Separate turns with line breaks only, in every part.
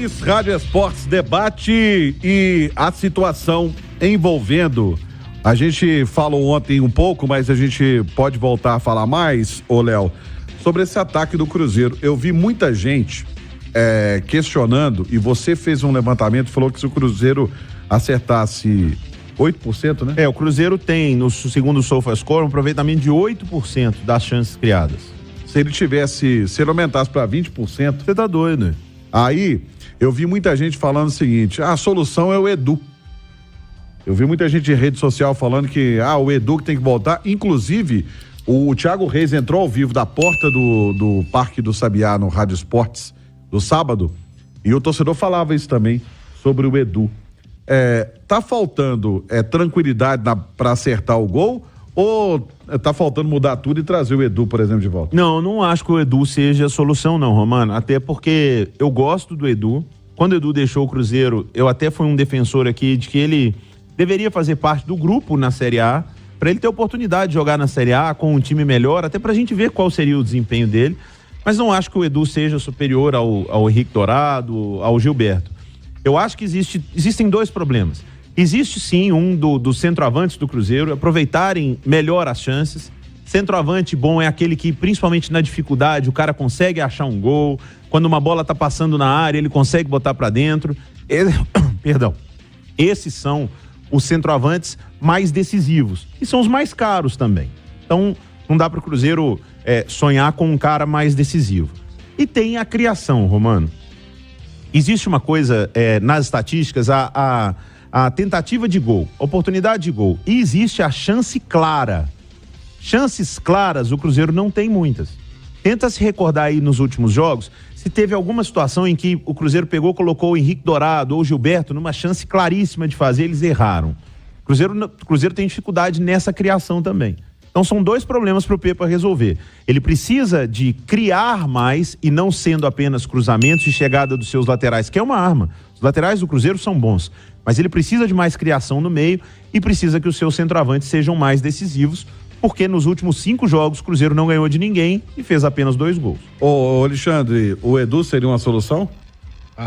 2, Rádio Esportes Debate e a situação envolvendo. A gente falou ontem um pouco, mas a gente pode voltar a falar mais, ô Léo, sobre esse ataque do Cruzeiro. Eu vi muita gente questionando, e você fez um levantamento, falou que se o Cruzeiro acertasse 8%, né?
O Cruzeiro tem, no segundo o SofaScore, um aproveitamento de 8% das chances criadas.
Se ele aumentasse para 20%...
Você tá doido, né?
Aí, eu vi muita gente falando o seguinte, a solução é o Edu. Eu vi muita gente em rede social falando que, o Edu que tem que voltar. Inclusive, o Thiago Reis entrou ao vivo da porta do Parque do Sabiá no Rádio Esportes, do sábado, e o torcedor falava isso também, sobre o Edu. Tá faltando tranquilidade para acertar o gol, ou tá faltando mudar tudo e trazer o Edu, por exemplo, de volta?
Não acho que o Edu seja a solução não, Romano, até porque eu gosto do Edu. Quando o Edu deixou o Cruzeiro, eu até fui um defensor aqui de que ele deveria fazer parte do grupo na Série A, para ele ter oportunidade de jogar na Série A com um time melhor, até pra gente ver qual seria o desempenho dele, mas não acho que o Edu seja superior ao Henrique Dourado, ao Gilberto. Eu acho que existem dois problemas. Existe sim um dos centroavantes do Cruzeiro aproveitarem melhor as chances. Centroavante bom é aquele que, principalmente na dificuldade, o cara consegue achar um gol. Quando uma bola tá passando na área, ele consegue botar para dentro. Perdão. Esses são os centroavantes mais decisivos. E são os mais caros também. Então, não dá para o Cruzeiro sonhar com um cara mais decisivo. E tem a criação, Romano. Existe uma coisa nas estatísticas, a tentativa de gol, oportunidade de gol, e existe a chance clara. Chances claras o Cruzeiro não tem muitas. Tenta se recordar aí nos últimos jogos, se teve alguma situação em que o Cruzeiro colocou o Henrique Dourado ou o Gilberto numa chance claríssima de fazer, eles erraram. O Cruzeiro tem dificuldade nessa criação também. Então são dois problemas para o Pepa resolver. Ele precisa de criar mais e não sendo apenas cruzamentos e chegada dos seus laterais, que é uma arma. Os laterais do Cruzeiro são bons, mas ele precisa de mais criação no meio e precisa que os seus centroavantes sejam mais decisivos, porque nos últimos 5 jogos o Cruzeiro não ganhou de ninguém e fez apenas 2 gols.
Ô Alexandre, o Edu seria uma solução?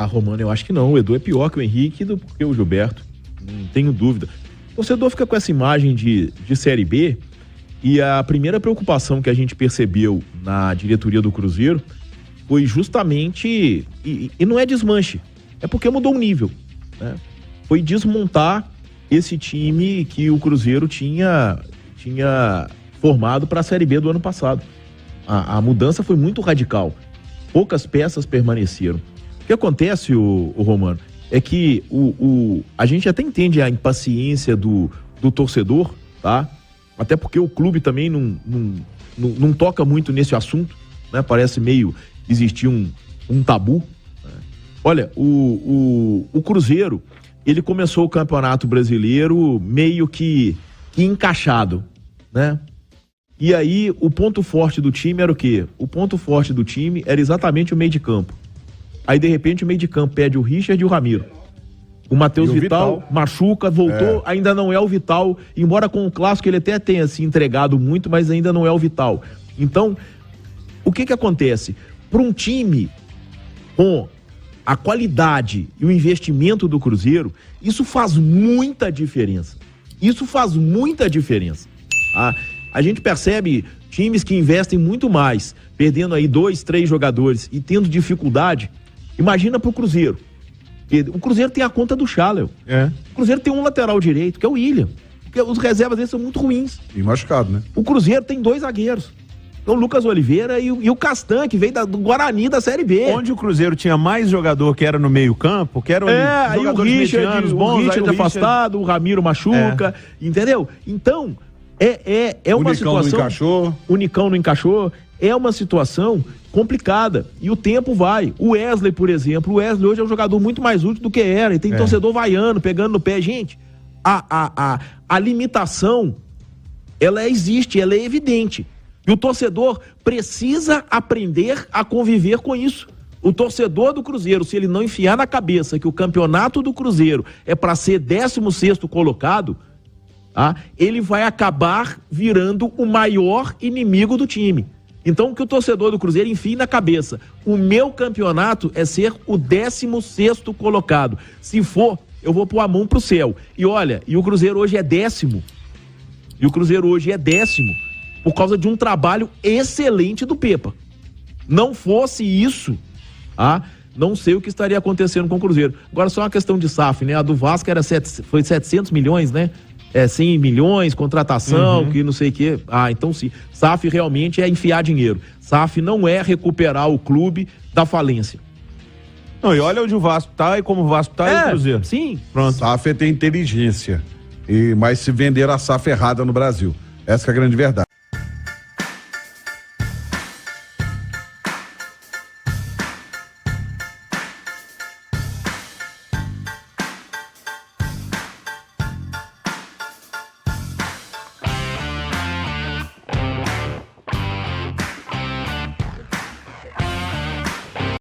Romano, eu acho que não. O Edu é pior que o Henrique do que o Gilberto. Não tenho dúvida. O torcedor fica com essa imagem de Série B. E a primeira preocupação que a gente percebeu na diretoria do Cruzeiro foi justamente, e não é desmanche, é porque mudou o nível, né? Foi desmontar esse time que o Cruzeiro tinha formado para a Série B do ano passado. A mudança foi muito radical, poucas peças permaneceram. O que acontece, o Romano, é que a gente até entende a impaciência do torcedor, tá? Até porque o clube também não toca muito nesse assunto, né? Parece meio existir um tabu, né? Olha, o Cruzeiro, ele começou o Campeonato Brasileiro meio que encaixado, né? E aí o ponto forte do time era o quê? O ponto forte do time era exatamente o meio de campo. Aí de repente o meio de campo pede o Richard e o Ramiro. O Matheus Vital machuca, voltou, ainda não é o Vital, embora com o clássico ele até tenha se entregado muito, mas ainda não é o Vital. Então, o que acontece? Para um time com a qualidade e o investimento do Cruzeiro, isso faz muita diferença. Isso faz muita diferença. A gente percebe times que investem muito mais, perdendo aí 2, 3 jogadores e tendo dificuldade. Imagina para o Cruzeiro. O Cruzeiro tem a conta do Chalel. O Cruzeiro tem um lateral direito, que é o William. Porque os reservas deles são muito ruins.
E machucado, né?
O Cruzeiro tem 2 zagueiros. O Lucas Oliveira e o Castan, que veio do Guarani da Série B.
Onde o Cruzeiro tinha mais jogador que era no meio campo, que eram jogadores medianos, bons,
o Richard afastado, o Ramiro machuca, entendeu? Então, é uma situação... O Nicão não encaixou. O Nicão não encaixou. É uma situação complicada. E o tempo vai. O Wesley, por exemplo, hoje é um jogador muito mais útil do que era. E tem torcedor vaiando, pegando no pé. Gente, a limitação, ela existe, ela é evidente. E o torcedor precisa aprender a conviver com isso. O torcedor do Cruzeiro, se ele não enfiar na cabeça que o campeonato do Cruzeiro é para ser 16º colocado, ele vai acabar virando o maior inimigo do time. Então, que o torcedor do Cruzeiro enfie na cabeça. O meu campeonato é ser o 16º colocado. Se for, eu vou pôr a mão pro céu. E olha, e o Cruzeiro hoje é 10º. Por causa de um trabalho excelente do Pepa. Não fosse isso, não sei o que estaria acontecendo com o Cruzeiro. Agora, só uma questão de SAF, né? A do Vasco foi 700 milhões, né? 100 milhões, contratação, que não sei o quê. Então sim. SAF realmente é enfiar dinheiro. SAF não é recuperar o clube da falência.
Não, e olha onde o Vasco tá e como o Vasco tá e o Cruzeiro.
Sim.
Pronto. SAF tem inteligência. Mas se vender a SAF errada no Brasil. Essa que é a grande verdade.